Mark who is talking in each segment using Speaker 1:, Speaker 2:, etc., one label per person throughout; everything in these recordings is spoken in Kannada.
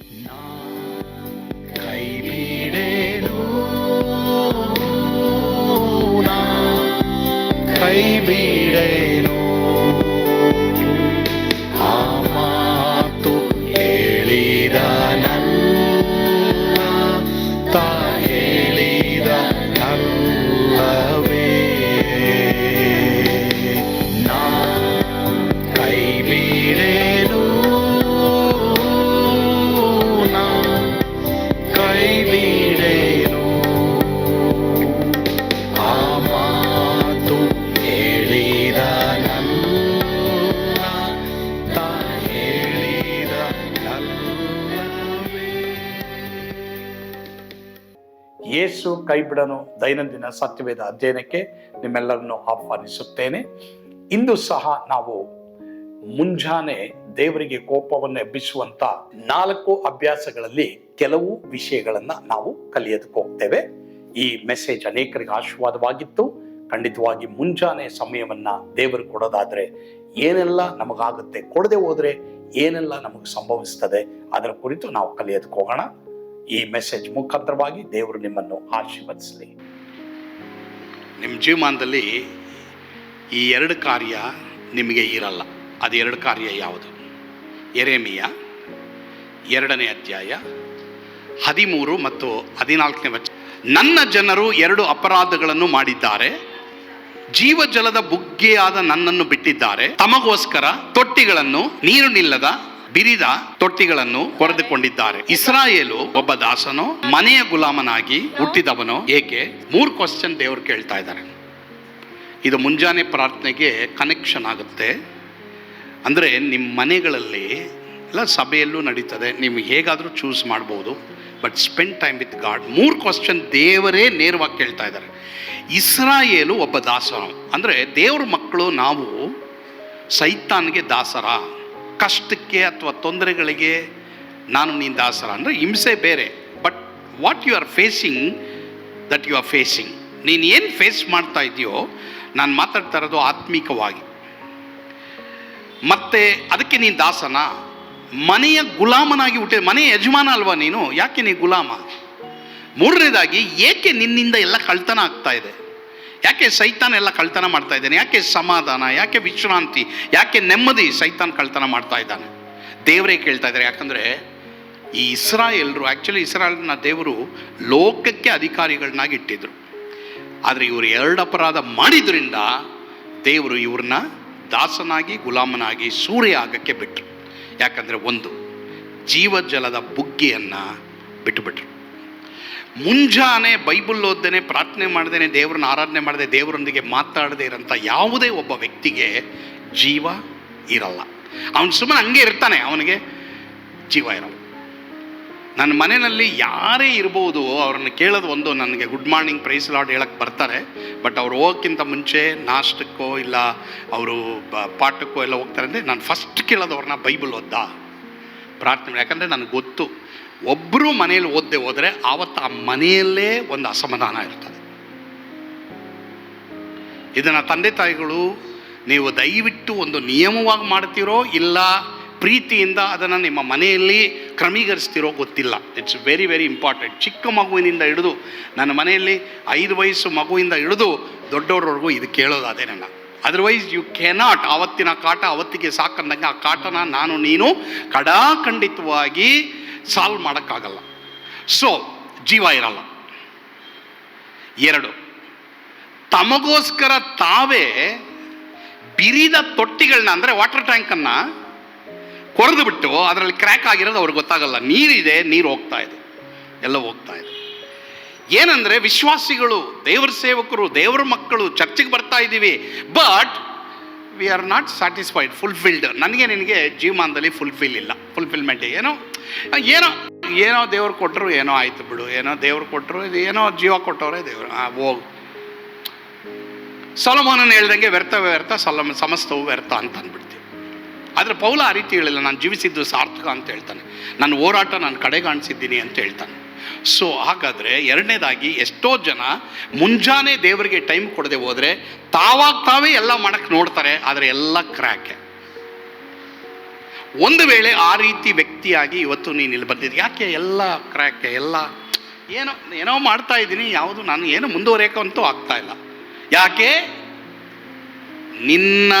Speaker 1: ಕೈ ಬಿಡೇನು, ಕೈ ಬಿಡೇನು, ಆ ಮಾತು ಹೇಳಿದ ನನ್ನ ಹೇಳಿದ ನಲ್ಲವೇ. ನಾ ಕೈ ಬಿಡೇನು, ನಾ ಕೈ ಬಿಡೇನು, ಆ ಮಾತು ಹೇಳಿದ ನನ್ನ ಹೇಳಿದ ನಲ್ಲವೇ. ಯೇಸು ಕೈ ಬಿಡನು ದೈನಂದಿನ ಸತ್ಯವೇದ ಅಧ್ಯಯನಕ್ಕೆ ನಿಮ್ಮೆಲ್ಲರನ್ನು ಆಹ್ವಾನಿಸುತ್ತೇನೆ. ಇಂದು ಸಹ ನಾವು ಮುಂಜಾನೆ ದೇವರಿಗೆ ಕೋಪವನ್ನು ಎಬ್ಬಿಸುವಂತ 4 ಅಭ್ಯಾಸಗಳಲ್ಲಿ ಕೆಲವು ವಿಷಯಗಳನ್ನ ನಾವು ಕಲಿಯೋದಕ್ಕೆ ಹೋಗ್ತೇವೆ. ಈ ಮೆಸೇಜ್ ಅನೇಕರಿಗೆ ಆಶೀರ್ವಾದವಾಗಿತ್ತು. ಖಂಡಿತವಾಗಿ ಮುಂಜಾನೆ ಸಮಯವನ್ನ ದೇವರು ಕೊಡೋದಾದ್ರೆ ಏನೆಲ್ಲ ನಮಗಾಗುತ್ತೆ, ಕೊಡದೆ ಹೋದ್ರೆ ಏನೆಲ್ಲ ನಮಗೆ ಸಂಭವಿಸ್ತದೆ, ಅದರ ಕುರಿತು ನಾವು ಕಲಿಯೋದಕ್ಕೆ ಹೋಗೋಣ. ಈ ಮೆಸೇಜ್ ಮುಖಾಂತರವಾಗಿ ದೇವರು ನಿಮ್ಮನ್ನು ಆಶೀರ್ವದಿಸಲಿ. ನಿಮ್ಮ ಜೀವಮಾನದಲ್ಲಿ ಈ 2 ಕಾರ್ಯ ನಿಮಗೆ ಇರಲ್ಲ. ಅದು 2 ಕಾರ್ಯ ಯಾವುದು? ಯೆರೆಮೀಯ 2ನೇ ಅಧ್ಯಾಯ 13 ಮತ್ತು 14ನೇ ವಚನ. ನನ್ನ ಜನರು 2 ಅಪರಾಧಗಳನ್ನು ಮಾಡಿದ್ದಾರೆ, ಜೀವಜಲದ ಬುಗ್ಗೆಯಾದ ನನ್ನನ್ನು ಬಿಟ್ಟಿದ್ದಾರೆ, ತಮಗೋಸ್ಕರ ತೊಟ್ಟಿಗಳನ್ನು, ನೀರು ನಿಲ್ಲದ ಬಿರಿದ ತೊಟ್ಟಿಗಳನ್ನು ಕೊರೆದುಕೊಂಡಿದ್ದಾರೆ. ಇಸ್ರಾಯೇಲು ಒಬ್ಬ ದಾಸನೋ ಮನೆಯ ಗುಲಾಮನಾಗಿ ಹುಟ್ಟಿದವನೋ ಏಕೆ? 3 ಕ್ವಶನ್ ದೇವರು ಕೇಳ್ತಾ ಇದ್ದಾರೆ. ಇದು ಮುಂಜಾನೆ ಪ್ರಾರ್ಥನೆಗೆ ಕನೆಕ್ಷನ್ ಆಗುತ್ತೆ. ಅಂದರೆ ನಿಮ್ಮ ಮನೆಗಳಲ್ಲಿ ಎಲ್ಲ ಸಭೆಯಲ್ಲೂ ನಡೀತದೆ, ನೀವು ಹೇಗಾದರೂ ಚೂಸ್ ಮಾಡ್ಬೋದು, but spend time with god. 3 question ದೇವರೇ ನೇರವಾಗಿ ಕೇಳ್ತಾ ಇದ್ದಾರೆ. ಇಸ್ರಾಯೇಲು ಒಬ್ಬ ದಾಸನು ಅಂದರೆ ದೇವ್ರ ಮಕ್ಕಳು ನಾವು ಸೈತಾನ್ಗೆ ದಾಸರ, ಕಷ್ಟಕ್ಕೆ ಅಥವಾ ತೊಂದರೆಗಳಿಗೆ ನಾನು ನೀನು ದಾಸರ. ಅಂದರೆ ಹಿಂಸೆ ಬೇರೆ, but what you are facing, that you are facing, ನೀನು ಏನು ಫೇಸ್ ಮಾಡ್ತಾ ಇದೆಯೋ, ನಾನು ಮಾತಾಡ್ತಾ ಇರೋದು ಆತ್ಮಿಕವಾಗಿ. ಮತ್ತೆ ಅದಕ್ಕೆ ನೀನು ದಾಸನ, ಮನೆಯ ಗುಲಾಮನಾಗಿ ಹುಟ್ಟಿದ, ಮನೆಯ ಯಜಮಾನ ಅಲ್ವಾ ನೀನು, ಯಾಕೆ ನೀ ಗುಲಾಮ? 3ನೇದಾಗಿ, ಏಕೆ ನಿನ್ನಿಂದ ಎಲ್ಲ ಕಳ್ತನ ಆಗ್ತಾ ಇದೆ? ಯಾಕೆ ಸೈತಾನ್ ಎಲ್ಲ ಕಳ್ತನ ಮಾಡ್ತಾ ಇದ್ದಾನೆ? ಯಾಕೆ ಸಮಾಧಾನ, ಯಾಕೆ ವಿಶ್ರಾಂತಿ, ಯಾಕೆ ನೆಮ್ಮದಿ ಸೈತಾನ್ ಕಳ್ತನ ಮಾಡ್ತಾ ಇದ್ದಾನೆ? ದೇವರೇ ಕೇಳ್ತಾ ಇದ್ದಾರೆ. ಯಾಕಂದರೆ ಈ ಇಸ್ರಾಯೇಲರು, ಆ್ಯಕ್ಚುಲಿ ಇಸ್ರಾಯೇಲ್ನ ದೇವರು ಲೋಕಕ್ಕೆ ಅಧಿಕಾರಿಗಳನ್ನಾಗಿ ಇಟ್ಟಿದ್ರು. ಆದರೆ ಇವರು 2 ಅಪರಾಧ ಮಾಡಿದ್ರಿಂದ ದೇವರು ಇವ್ರನ್ನ ದಾಸನಾಗಿ ಗುಲಾಮನಾಗಿ ಸೂರ್ಯ ಆಗಕ್ಕೆ ಬಿಟ್ಟರು. ಯಾಕಂದರೆ 1, ಜೀವಜಲದ ಬುಗ್ಗೆಯನ್ನು ಬಿಟ್ಟುಬಿಟ್ರು. ಮುಂಜಾನೆ ಬೈಬಲ್ ಓದ್ದೇನೆ, ಪ್ರಾರ್ಥನೆ ಮಾಡ್ದೇನೆ, ದೇವ್ರನ್ನ ಆರಾಧನೆ ಮಾಡದೆ, ದೇವರೊಂದಿಗೆ ಮಾತಾಡದೆ ಇರೋಂಥ ಯಾವುದೇ ಒಬ್ಬ ವ್ಯಕ್ತಿಗೆ ಜೀವ ಇರಲ್ಲ. ಅವನು ಸುಮ್ಮನೆ ಹಂಗೆ ಇರ್ತಾನೆ, ಅವನಿಗೆ ಜೀವ ಇರಲ್ಲ. ನನ್ನ ಮನೆಯಲ್ಲಿ ಯಾರೇ ಇರ್ಬೋದು, ಅವ್ರನ್ನ ಕೇಳೋದು ಒಂದು, ನನಗೆ ಗುಡ್ ಮಾರ್ನಿಂಗ್ ಪ್ರೈಸ್ ಲಾರ್ಡ್ ಹೇಳಕ್ಕೆ ಬರ್ತಾರೆ, ಬಟ್ ಅವ್ರು ಹೋಗೋಕ್ಕಿಂತ ಮುಂಚೆ ನಾಷ್ಟಕ್ಕೋ ಇಲ್ಲ ಅವರು ಪಾಠಕ್ಕೋ ಎಲ್ಲ ಹೋಗ್ತಾರೆ. ಅಂದರೆ ನಾನು ಫಸ್ಟ್ ಕೇಳೋದು ಅವ್ರನ್ನ, ಬೈಬಲ್ ಓದ್ದಾ, ಪ್ರಾರ್ಥನೆ. ಯಾಕಂದರೆ ನನಗೆ ಗೊತ್ತು, ಒಬ್ಬರು ಮನೇಲಿ ಓದದೆ ಹೋದರೆ ಆವತ್ತು ಆ ಮನೆಯಲ್ಲೇ ಒಂದು ಅಸಮಾಧಾನ ಇರ್ತದೆ. ಇದನ್ನು ತಂದೆ ತಾಯಿಗಳು ನೀವು ದಯವಿಟ್ಟು ಒಂದು ನಿಯಮವಾಗಿ ಮಾಡ್ತೀರೋ ಇಲ್ಲ ಪ್ರೀತಿಯಿಂದ ಅದನ್ನು ನಿಮ್ಮ ಮನೆಯಲ್ಲಿ ಕ್ರಮೀಕರಿಸ್ತಿರೋ ಗೊತ್ತಿಲ್ಲ. It's very very important. ಚಿಕ್ಕ ಮಗುವಿನಿಂದ ಹಿಡಿದು, ನನ್ನ ಮನೆಯಲ್ಲಿ 5 ವಯಸ್ಸು ಮಗುವಿಂದ ಹಿಡಿದು ದೊಡ್ಡವ್ರವರೆಗೂ ಇದು ಕೇಳೋದು ಅದೇ ನನ್ನ. ಅದರ್ವೈಸ್ ಯು ಕೆನಾಟ್, ಆವತ್ತಿನ ಕಾಟ ಅವತ್ತಿಗೆ ಸಾಕಂದಂಗೆ ಆ ಕಾಟನ ನಾನು ನೀನು ಖಂಡಿತವಾಗಿ ಸಾಲ್ವ್ ಮಾಡೋಕ್ಕಾಗಲ್ಲ. ಸೊ ಜೀವ ಇರಲ್ಲ. 2, ತಮಗೋಸ್ಕರ ತಾವೇ ಬಿರಿದ ತೊಟ್ಟಿಗಳನ್ನ, ಅಂದರೆ ವಾಟರ್ ಟ್ಯಾಂಕನ್ನು ಕೊರೆದು ಬಿಟ್ಟು ಅದರಲ್ಲಿ ಕ್ರ್ಯಾಕ್ ಆಗಿರೋದು ಅವ್ರಿಗೆ ಗೊತ್ತಾಗಲ್ಲ. ನೀರಿದೆ, ನೀರು ಹೋಗ್ತಾ ಇದೆ, ಎಲ್ಲ ಹೋಗ್ತಾ ಇದೆ. ಏನಂದರೆ ವಿಶ್ವಾಸಿಗಳು, ದೇವರ ಸೇವಕರು, ದೇವರ ಮಕ್ಕಳು ಚರ್ಚಿಗೆ ಬರ್ತಾ ಇದ್ದೀವಿ, but we are not satisfied, fulfilled. ನನಗೆ ನಿನಗೆ ಜೀವಮಾನದಲ್ಲಿ ಫುಲ್ಫಿಲ್ಮೆಂಟ್ ಏನೋ ಏನೋ ಏನೋ ದೇವ್ರು ಕೊಟ್ಟರು, ಏನೋ ಆಯ್ತು ಬಿಡು, ಏನೋ ದೇವ್ರು ಕೊಟ್ಟರು, ಇದು ಏನೋ ಜೀವ ಕೊಟ್ಟವ್ರೆ ದೇವರು, ಹೋಗು. ಸೊಲೊಮೋನನ ಹೇಳ್ದಂಗೆ ವ್ಯರ್ಥ ಸಮಸ್ತವು ವ್ಯರ್ಥ ಅಂತ ಅಂದ್ಬಿಡ್ತೀವಿ. ಆದರೆ ಪೌಲ ಆ ರೀತಿ ಹೇಳಿಲ್ಲ. ನಾನು ಜೀವಿಸಿದ್ದು ಸಾರ್ಥಕ ಅಂತ ಹೇಳ್ತಾನೆ, ನನ್ನ ಹೋರಾಟ ನಾನು ಕಡೆಗಾಣಿಸಿದ್ದೀನಿ ಅಂತ ಹೇಳ್ತಾನೆ. ಸೊ ಹಾಗಾದರೆ 2ನೇದಾಗಿ, ಎಷ್ಟೋ ಜನ ಮುಂಜಾನೆ ದೇವರಿಗೆ ಟೈಮ್ ಕೊಡದೆ ಹೋದರೆ ತಾವೇ ಎಲ್ಲ ಮಾಡಕ್ಕೆ ನೋಡ್ತಾರೆ, ಆದರೆ ಎಲ್ಲ ಕ್ರ್ಯಾಕೆ. ಒಂದು ವೇಳೆ ಆ ರೀತಿ ವ್ಯಕ್ತಿಯಾಗಿ ಇವತ್ತು ನೀನು ಇಲ್ಲಿ ಬಂದಿದ್ದೆ, ಯಾಕೆ ಎಲ್ಲ ಕ್ರ್ಯಾಕ್ ಎಲ್ಲ ಏನೋ ಮಾಡ್ತಾ ಇದ್ದೀನಿ, ಯಾವುದು ನಾನು ಏನು ಮುಂದುವರಿಯೋಕ್ಕಂತೂ ಆಗ್ತಾ ಇಲ್ಲ. ಯಾಕೆ? ನಿನ್ನ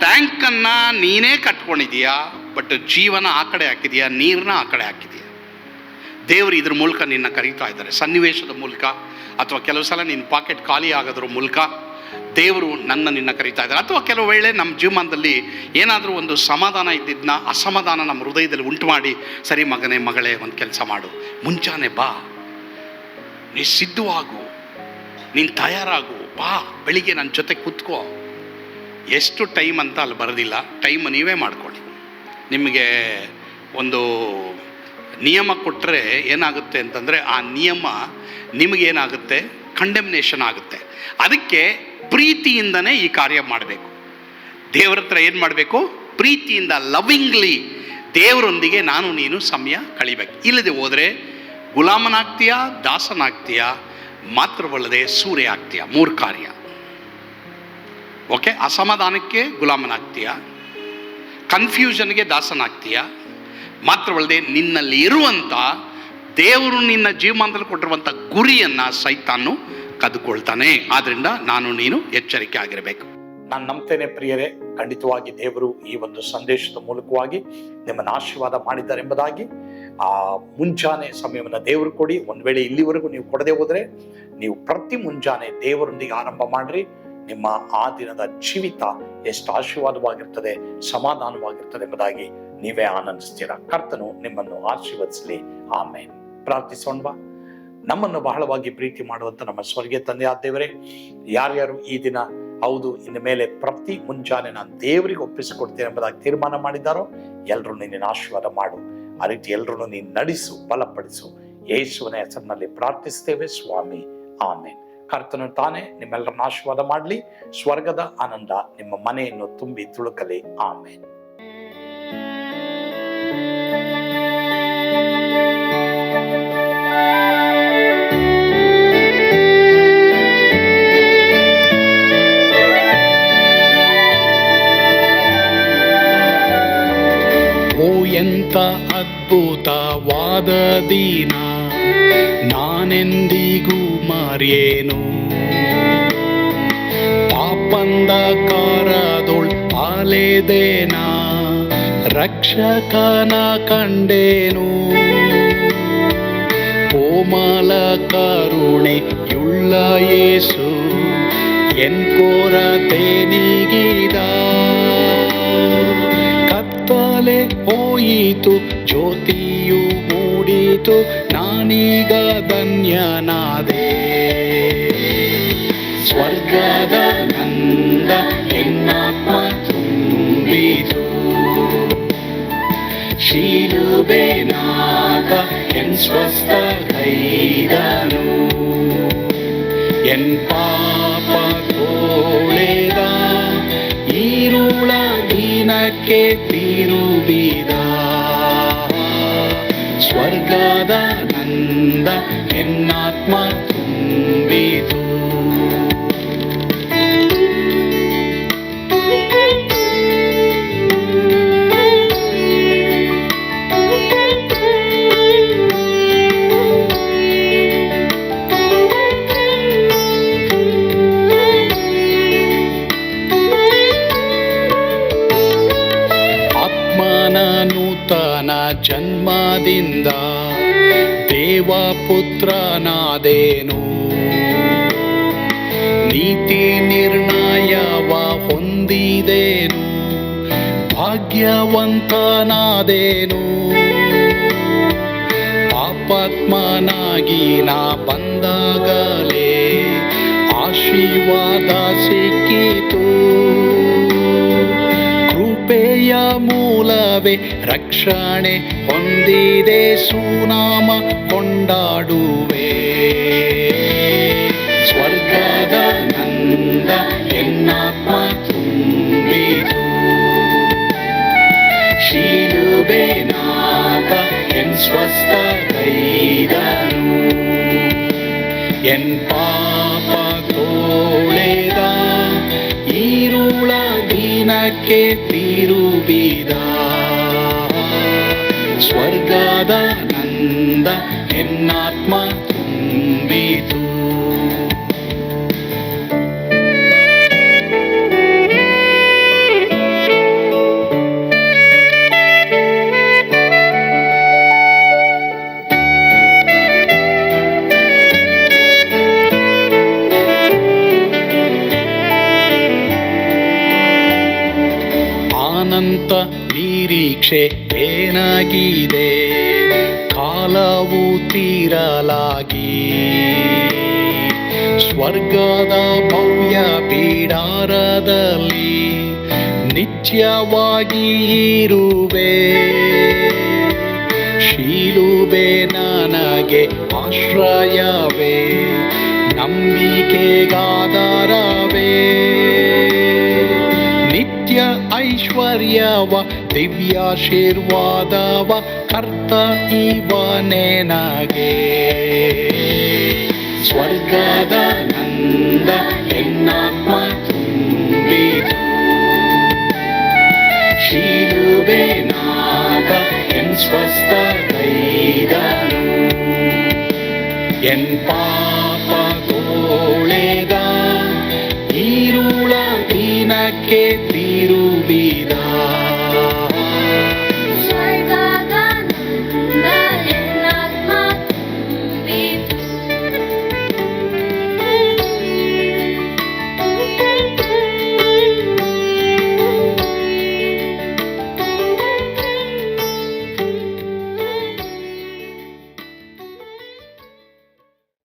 Speaker 1: ಟ್ಯಾಂಕನ್ನು ನೀನೇ ಕಟ್ಕೊಂಡಿದೀಯಾ, ಬಟ್ ಜೀವನ ಆ ಕಡೆ ಹಾಕಿದೀಯಾ, ನೀರನ್ನ ಆ ಕಡೆ ಹಾಕಿದೀಯಾ. ದೇವರು ಇದ್ರ ಮೂಲಕ ನಿನ್ನ ಕರೀತಾ ಇದ್ದಾರೆ, ಸನ್ನಿವೇಶದ ಮೂಲಕ ಅಥವಾ ಕೆಲವು ಸಲ ನಿನ್ನ ಪಾಕೆಟ್ ಖಾಲಿ ಆಗೋದ್ರ ಮೂಲಕ ದೇವರು ನಿನ್ನ ಕರೀತಾ ಇದ್ದಾರೆ. ಅಥವಾ ಕೆಲವು ವೇಳೆ ನಮ್ಮ ಜೀವನದಲ್ಲಿ ಏನಾದರೂ ಒಂದು ಸಮಾಧಾನ ಇದ್ದಿದ್ದನ್ನ ಅಸಮಾಧಾನ ನಮ್ಮ ಹೃದಯದಲ್ಲಿ ಉಂಟು ಮಾಡಿ, ಸರಿ ಮಗನೇ ಮಗಳೇ ಒಂದು ಕೆಲಸ ಮಾಡು, ಮುಂಚಾನೆ ಬಾ, ನೀ ಸಿದ್ಧವಾಗು, ನೀನು ತಯಾರಾಗು, ಬಾ, ಬೆಳಿಗ್ಗೆ ನನ್ನ ಜೊತೆ ಕೂತ್ಕೋ. ಎಷ್ಟು ಟೈಮ್ ಅಂತ ಅಲ್ಲಿ ಬರೋದಿಲ್ಲ, ಟೈಮ್ ನೀವೇ ಮಾಡ್ಕೊಳ್ಳಿ. ನಿಮಗೆ ಒಂದು ನಿಯಮ ಕೊಟ್ಟರೆ ಏನಾಗುತ್ತೆ ಅಂತಂದರೆ ಆ ನಿಯಮ ನಿಮಗೇನಾಗುತ್ತೆ, ಕಂಡೆಮ್ನೇಷನ್ ಆಗುತ್ತೆ. ಅದಕ್ಕೆ ಪ್ರೀತಿಯಿಂದನೇ ಈ ಕಾರ್ಯ ಮಾಡಬೇಕು. ದೇವರ ಹತ್ರ ಏನು ಮಾಡಬೇಕು? ಪ್ರೀತಿಯಿಂದ, ಲವಿಂಗ್ಲಿ ದೇವರೊಂದಿಗೆ ನಾನು ನೀನು ಸಮಯ ಕಳಿಬೇಕು. ಇಲ್ಲದೆ ಹೋದರೆ ಗುಲಾಮನಾಗ್ತೀಯಾ, ದಾಸನಾಗ್ತೀಯಾ, ಮಾತ್ರವಲ್ಲದೆ ಸೂರ್ಯ ಆಗ್ತೀಯಾ. 3 ಕಾರ್ಯ. ಓಕೆ, ಅಸಮಾಧಾನಕ್ಕೆ ಗುಲಾಮನಾಗ್ತೀಯಾ, ಕನ್ಫ್ಯೂಷನ್ಗೆ ದಾಸನಾಗ್ತೀಯಾ, ಮಾತ್ರವಲ್ಲದೆ ನಿನ್ನಲ್ಲಿ ಇರುವಂಥ ದೇವರು ನಿನ್ನ ಜೀವಮಾನದಲ್ಲಿ ಕೊಟ್ಟಿರುವಂಥ ಗುರಿಯನ್ನು ಸೈತಾನು ಕದ್ಕೊಳ್ತಾನೆ. ಆದ್ದರಿಂದ ನಾನು ನೀನು ಎಚ್ಚರಿಕೆ ಆಗಿರಬೇಕು. ನಾನು ನಂಬ್ತೇನೆ ಪ್ರಿಯರೇ, ಖಂಡಿತವಾಗಿ ದೇವರು ಈ ಒಂದು ಸಂದೇಶದ ಮೂಲಕವಾಗಿ ನಿಮ್ಮನ್ನು ಆಶೀರ್ವಾದ ಮಾಡಿದ್ದಾರೆ ಎಂಬುದಾಗಿ. ಆ ಮುಂಜಾನೆ ಸಮಯವನ್ನು ದೇವರು ಕೊಡಿ. ಒಂದು ವೇಳೆ ಇಲ್ಲಿವರೆಗೂ ನೀವು ಕೊಡದೆ ಹೋದರೆ, ನೀವು ಪ್ರತಿ ಮುಂಜಾನೆ ದೇವರೊಂದಿಗೆ ಆರಂಭ ಮಾಡಿರಿ. ನಿಮ್ಮ ಆ ದಿನದ ಜೀವಿತ ಎಷ್ಟು ಆಶೀರ್ವಾದವಾಗಿರ್ತದೆ, ಸಮಾಧಾನವಾಗಿರ್ತದೆ ಎಂಬುದಾಗಿ ನೀವೇ ಆನಂದಿಸ್ತೀರಾ. ಕರ್ತನು ನಿಮ್ಮನ್ನು ಆಶೀರ್ವದಿಸಲಿ. ಆಮೇನ್. ಪ್ರಾರ್ಥಿಸೋಣವಾ. ನಮ್ಮನ್ನು ಬಹಳವಾಗಿ ಪ್ರೀತಿ ಮಾಡುವಂತ ನಮ್ಮ ಸ್ವರ್ಗೀಯ ತಂದೆಯಾದ ದೇವರೇ, ಯಾರ್ಯಾರು ಈ ದಿನ ಹೌದು ಇನ್ನು ಮೇಲೆ ಪ್ರತಿ ಮುಂಜಾನೆ ನಾನು ದೇವರಿಗೆ ಒಪ್ಪಿಸಿಕೊಡ್ತೇನೆ ಎಂಬುದಾಗಿ ತೀರ್ಮಾನ ಮಾಡಿದ್ದಾರೋ, ಎಲ್ಲರೂ ನಿನ್ನ ಆಶೀರ್ವಾದ ಮಾಡು. ಆ ರೀತಿ ಎಲ್ಲರೂ ನೀನು ನಡೆಸು, ಬಲಪಡಿಸು. ಯೇಸುವಿನ ಹೆಸರಿನಲ್ಲಿ ಪ್ರಾರ್ಥಿಸ್ತೇವೆ ಸ್ವಾಮಿ. ಆಮೇನ್. ಕರ್ತನು ತಾನೇ ನಿಮ್ಮೆಲ್ಲರನ್ನ ಆಶೀರ್ವಾದ ಮಾಡಲಿ. ಸ್ವರ್ಗದ ಆನಂದ ನಿಮ್ಮ ಮನೆಯನ್ನು ತುಂಬಿ ತುಳುಕಲಿ. ಆಮೇನ್.
Speaker 2: ಎಂಥ ಅದ್ಭುತವಾದ ದಿನ, ನಾನೆಂದಿಗೂ ಮರೆಯೇನು. ಪಾಪಂಧಕಾರದೊಳ್ ಅಲೆದೇನ, ರಕ್ಷಕನ ಕಂಡೇನು. ಕೋಮಲ ಕರುಣೆಯುಳ್ಳ ಯೇಸು ಎನ್ ಕೊರತೆ ನೀಗಿದ. ಕತ್ತಲೆ ಹೋಯಿತು, ಜ್ಯೋತಿಯು ಮೂಡಿತು, ನಾನೀಗ ಧನ್ಯನಾದೆ. ಸ್ವರ್ಗದ ನಂದ ಎನ್ನಾತ್ಮ ತುಂಬಿತು, ಶಿಲುಬೆನಾಗ ಎನ್ ಸ್ವಸ್ಥ ಕೈದನು. ಎನ್ ಪಾಪ ತೋಳೆದ, ಈರುಳ ದಿನಕ್ಕೆ ತಿರುಗಿದ. ಸ್ವರ್ಗದ ನಂದ ಎನ್ನಾತ್ಮ ತುಂಬಿತು. ನೂತನ ಜನ್ಮದಿಂದ ದೇವಪುತ್ರನಾದೇನು. ನೀತಿ ನಿರ್ಣಯವ ಹೊಂದಿದೇನು, ಭಾಗ್ಯವಂತನಾದೇನು. ಪಾಪಾತ್ಮನಾಗಿ ನಾ ಬಂದಾಗಲೇ ಆಶೀರ್ವಾದ ಸಿಕ್ಕಿತು. ಕೃಪೆಯ ಮೂಲವೇ ರಕ್ಷಣೆ ಹೊಂದಿದೆ, ಸುನಾಮ ಕೊಂಡಾಡುವೆ. ಸ್ವರ್ಗದ ನಂದ ಎನ್ನಾತ್ಮ ತುಂಬಿತು, ಶಿಲುಬೆನಾಗ ಎನ್ ಸ್ವಸ್ಥ ಕೈದನು. ಎನ್ ಪಾಪ ತೋಳೆದ, ಈರುಳ ದಿನಕ್ಕೆ ತಿರುಗಿದ. ತ್ಯಾಗದಾನಂದ ಎನ್ನಾತ್ಮ ತುಂಬಿತು. ಅನಂತ ನಿರೀಕ್ಷೆ ಏನಾಗಿದೆ, ಕಾಲವು ತೀರಲಾಗಿ ಸ್ವರ್ಗದ ಭವ್ಯ ಬಿಡಾರದಲ್ಲಿ ನಿತ್ಯವಾಗಿ ಇರುವೆ. ಶಿಲುಬೆ ನನಗೆ ಆಶ್ರಯವೇ, ನಂಬಿಕೆಗಾಧಾರವೇ. ನಿತ್ಯ ಐಶ್ವರ್ಯವ ದಿವ್ಯಾಶೀರ್ವಾದವ ಕರ್ತ ಇವನೇ ನಗೆ. ಸ್ವರ್ಗದ ನಂದ ಎನ್ನಾತ್ಮ ತುಂಬಿತು. ಶಿಲುಬೆ ನಾದ ಎನ್ ಸ್ವಸ್ಥ ಕೈದನು. ಎನ್ ಪಾಪ ತೋಳೆದ ಈರುಳ ದಿನಕ್ಕೆ